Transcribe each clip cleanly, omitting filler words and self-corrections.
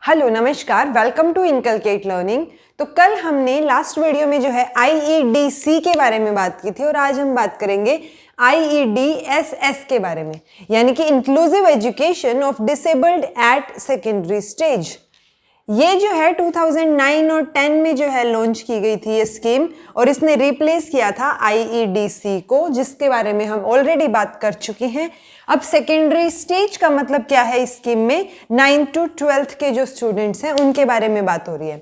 Hello नमस्कार, welcome to inculcate learning. तो कल हमने लास्ट वीडियो में जो है IEDC के बारे में बात की थी और आज हम बात करेंगे IEDSS के बारे में, यानी कि inclusive education of disabled at secondary stage. ये जो है 2009 और 10 में जो है लॉन्च की गई थी ये स्कीम और इसने रिप्लेस किया था IEDC को, जिसके बारे में हम ऑलरेडी बात कर चुके हैं। अब सेकेंडरी स्टेज का मतलब क्या है इस स्कीम में, 9th to 12th के जो स्टूडेंट्स हैं उनके बारे में बात हो रही है।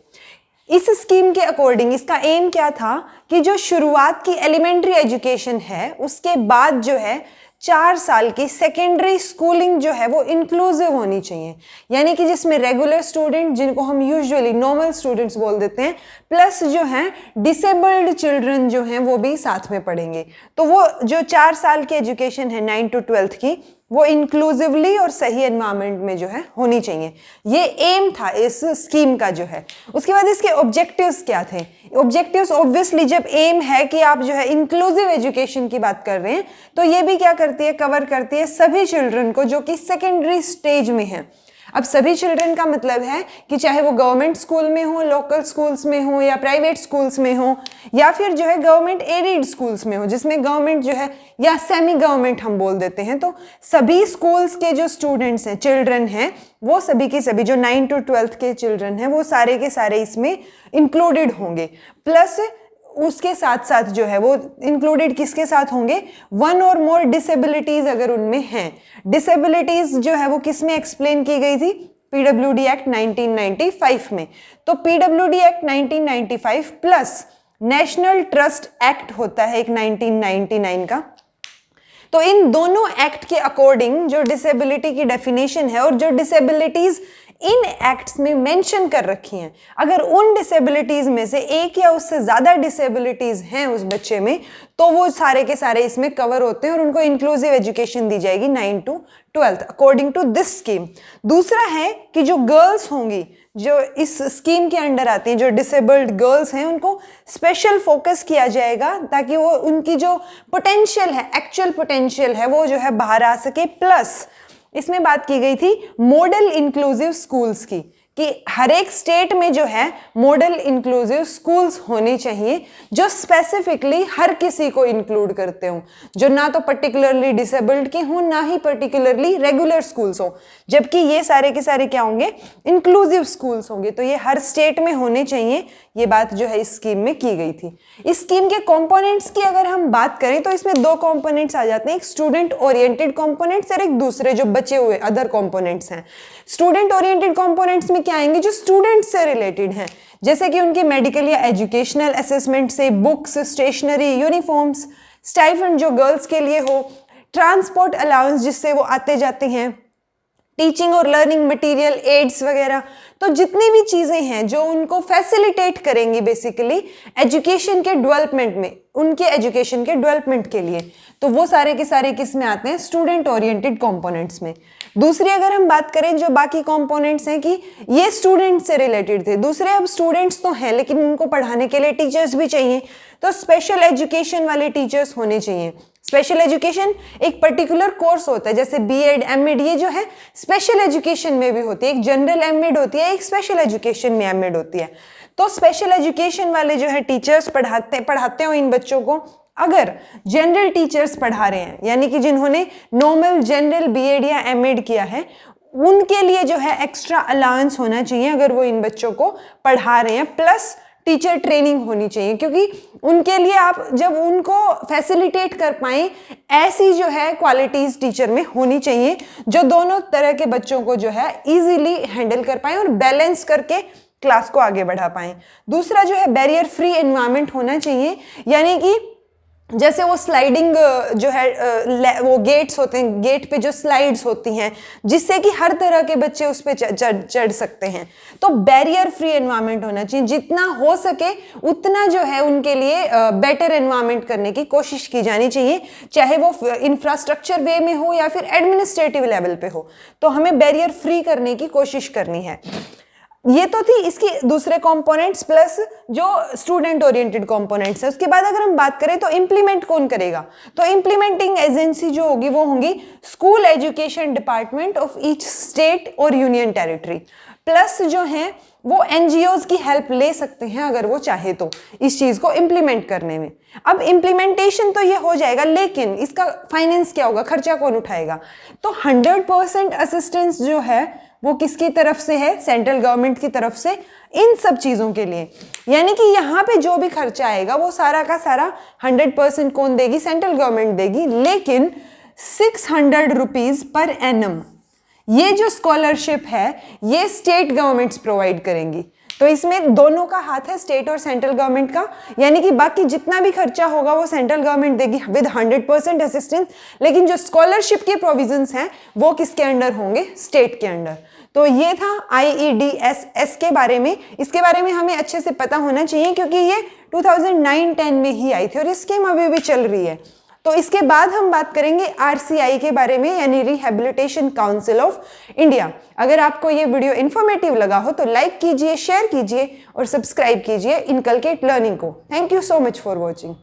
इस स्कीम के अकॉर्डिंग इसका एम क्या था कि जो शुरुआत की एलिमेंट्री एजुकेशन है उसके बाद जो है 4 साल की सेकेंडरी स्कूलिंग जो है वो इंक्लूसिव होनी चाहिए, यानी कि जिसमें रेगुलर स्टूडेंट, जिनको हम यूजुअली नॉर्मल स्टूडेंट्स बोल देते हैं, प्लस जो हैं डिसेबल्ड चिल्ड्रन जो हैं वो भी साथ में पढ़ेंगे। तो वो जो 4 साल की एजुकेशन है 9 to 12th की, वो इंक्लूसिवली और सही एनवायरनमेंट में जो है होनी चाहिए। ये एम था इस स्कीम का जो है। उसके बाद इसके ऑब्जेक्टिव्स क्या थे? ऑब्जेक्टिव्स ऑब्वियसली जब एम है कि आप जो है इंक्लूसिव एजुकेशन की बात कर रहे हैं, तो ये भी क्या करती है, कवर करती है सभी चिल्ड्रन को जो कि सेकेंडरी स्टेज में है। अब सभी चिल्ड्रन का मतलब है कि चाहे वो गवर्नमेंट स्कूल में हो, लोकल स्कूल्स में हो या प्राइवेट स्कूल्स में हो, या फिर जो है गवर्नमेंट एडेड स्कूल्स में हो, जिसमें गवर्नमेंट जो है या सेमी गवर्नमेंट हम बोल देते हैं। तो सभी स्कूल्स के जो स्टूडेंट्स हैं, चिल्ड्रन हैं, वो सभी के सभी जो 9 to 12th के चिल्ड्रन हैं वो सारे के सारे इसमें इंक्लूडेड होंगे। प्लस उसके साथ साथ जो है वो इंक्लूडेड किसके साथ होंगे, 1 और मोर डिसेबिलिटीज अगर उनमें हैं। डिसेबिलिटीज जो है वो किस में एक्सप्लेन की गई थी, PWD एक्ट 1995 में। तो PWD act 1995 plus national trust act होता है एक 1999 का। तो इन दोनों एक्ट के अकॉर्डिंग जो डिसेबिलिटी की डेफिनेशन है और जो डिसेबिलिटीज इन एक्ट्स में मेंशन कर रखी हैं, अगर उन डिसेबिलिटीज में से एक या उससे ज्यादा डिसेबिलिटीज हैं उस बच्चे में, तो वो सारे के सारे इसमें कवर होते हैं और उनको इंक्लूसिव एजुकेशन दी जाएगी 9 to 12th according to this scheme. दूसरा है कि जो गर्ल्स होंगी जो इस स्कीम के अंडर आती हैं, जो डिसेबल्ड गर्ल्स हैं, उनको स्पेशल फोकस किया जाएगा ताकि वो उनकी जो पोटेंशियल है, एक्चुअल पोटेंशियल है, वो जो है बाहर आ सके। प्लस इसमें बात की गई थी मॉडल इंक्लूसिव स्कूल्स की, कि हर एक स्टेट में जो है मॉडल इंक्लूसिव स्कूल्स होने चाहिए जो स्पेसिफिकली हर किसी को इंक्लूड करते हों, जो ना तो पर्टिकुलरली डिसेबल्ड के हों ना ही पर्टिकुलरली रेगुलर स्कूल्स हों, जबकि ये सारे के सारे क्या होंगे, इंक्लूसिव स्कूल्स होंगे। तो ये हर स्टेट में होने चाहिए, ये बात जो है इस स्कीम में की गई थी। इस स्कीम के कंपोनेंट्स की अगर हम बात करें तो इसमें 2 कंपोनेंट्स आ जाते हैं, एक स्टूडेंट ओरिएंटेड कंपोनेंट्स और एक दूसरे जो बचे हुए अदर कंपोनेंट्स हैं। स्टूडेंट ओरिएंटेड कंपोनेंट्स में क्या आएंगे, जो स्टूडेंट से रिलेटेड हैं, जैसे कि उनकी मेडिकल या एजुकेशनल असेसमेंट से बुक्स, स्टेशनरी, यूनिफॉर्म्स, स्टाइपेंड जो गर्ल्स के लिए हो, ट्रांसपोर्ट अलाउंस जिससे वो आते जाते हैं, टीचिंग और लर्निंग मटेरियल, एड्स वगैरह। तो जितनी भी चीजें हैं जो उनको फैसिलिटेट करेंगी बेसिकली एजुकेशन के डेवलपमेंट में, उनके एजुकेशन के डेवलपमेंट के लिए, तो वो सारे के सारे किस में आते हैं, स्टूडेंट ओरिएंटेड कंपोनेंट्स में। दूसरी अगर हम बात करें जो बाकी कंपोनेंट्स हैं कि ये स्टूडेंट से रिलेटेड थे, दूसरे अब स्टूडेंट्स तो हैं लेकिन उनको पढ़ाने के लिए टीचर्स भी चाहिए, तो स्पेशल एजुकेशन वाले टीचर्स होने चाहिए। स्पेशल एजुकेशन एक पर्टिकुलर कोर्स होता है, जैसे BEd, MEd, ये जो है स्पेशल एजुकेशन में भी होती है, एक जनरल MEd होती है, एक स्पेशल एजुकेशन में MEd होती है। तो स्पेशल एजुकेशन वाले जो है टीचर्स पढ़ाते हो इन बच्चों को। अगर जनरल टीचर्स पढ़ा रहे हैं, यानी कि जिन्होंने नॉर्मल जनरल BEd या MEd किया है, उनके लिए जो है एक्स्ट्रा अलाउंस होना चाहिए अगर वो इन बच्चों को पढ़ा रहे हैं। प्लस टीचर ट्रेनिंग होनी चाहिए, क्योंकि उनके लिए आप जब उनको फैसिलिटेट कर पाएं, ऐसी जो है क्वालिटीज टीचर में होनी चाहिए जो दोनों तरह के बच्चों को जो है इजीली हैंडल कर पाएं और बैलेंस करके क्लास को आगे बढ़ा पाएं। दूसरा जो है बैरियर फ्री एनवायरनमेंट होना चाहिए, यानी कि जैसे वो स्लाइडिंग जो है वो गेट्स होते हैं, गेट पे जो स्लाइड्स होती हैं जिससे कि हर तरह के बच्चे उस पे चढ़ सकते हैं। तो बैरियर फ्री एनवायरनमेंट होना चाहिए, जितना हो सके उतना जो है उनके लिए बेटर एनवायरनमेंट करने की कोशिश की जानी चाहिए, चाहे वो इंफ्रास्ट्रक्चर वे में हो या फिर एडमिनिस्ट्रेटिव लेवल पे हो। तो हमें बैरियर फ्री करने की कोशिश करनी है। ये तो थी इसकी दूसरे कंपोनेंट्स प्लस जो स्टूडेंट ओरिएंटेड कंपोनेंट्स है। उसके बाद अगर हम बात करें तो इंप्लीमेंट कौन करेगा, तो इंप्लीमेंटिंग एजेंसी जो होगी वो होंगी school education department of each state और यूनियन टेरिटरी। प्लस जो है वो एनजीओज की हेल्प ले सकते हैं अगर वो चाहे तो इस चीज को इम्प्लीमेंट करने में। अब इम्प्लीमेंटेशन तो ये हो जाएगा, लेकिन इसका फाइनेंस क्या होगा, खर्चा कौन उठाएगा? तो 100% असिस्टेंस जो है वो किसकी तरफ से है? सेंट्रल गवर्नमेंट की तरफ से इन सब चीजों के लिए। यानी कि यहाँ पे जो भी खर्चा आएगा वो सारा का सारा 100% कौन देगी? सेंट्रल गवर्नमेंट देगी, लेकिन 600 रुपीज पर एनम ये जो स्कॉलरशिप है ये स्टेट गवर्नमेंट्स प्रोवाइड करेंगी। तो इसमें दोनों का हाथ है, स्टेट और सेंट्रल गवर्नमेंट का। यानी कि बाकी जितना भी खर्चा होगा वो सेंट्रल गवर्नमेंट देगी विद 100% असिस्टेंस, लेकिन जो स्कॉलरशिप के प्रोविजंस हैं वो किसके अंडर होंगे? स्टेट के अंडर। तो ये था IEDSS के बारे में। इसके बारे में हमें अच्छे से पता होना चाहिए क्योंकि ये 2009-10 में ही आई थी और ये स्कीम अभी भी चल रही है। तो इसके बाद हम बात करेंगे RCI के बारे में, यानी रिहेबिलिटेशन काउंसिल ऑफ इंडिया। अगर आपको ये वीडियो इन्फॉर्मेटिव लगा हो तो लाइक कीजिए, शेयर कीजिए और सब्सक्राइब कीजिए इनकलकेट लर्निंग को। Thank you so much for watching.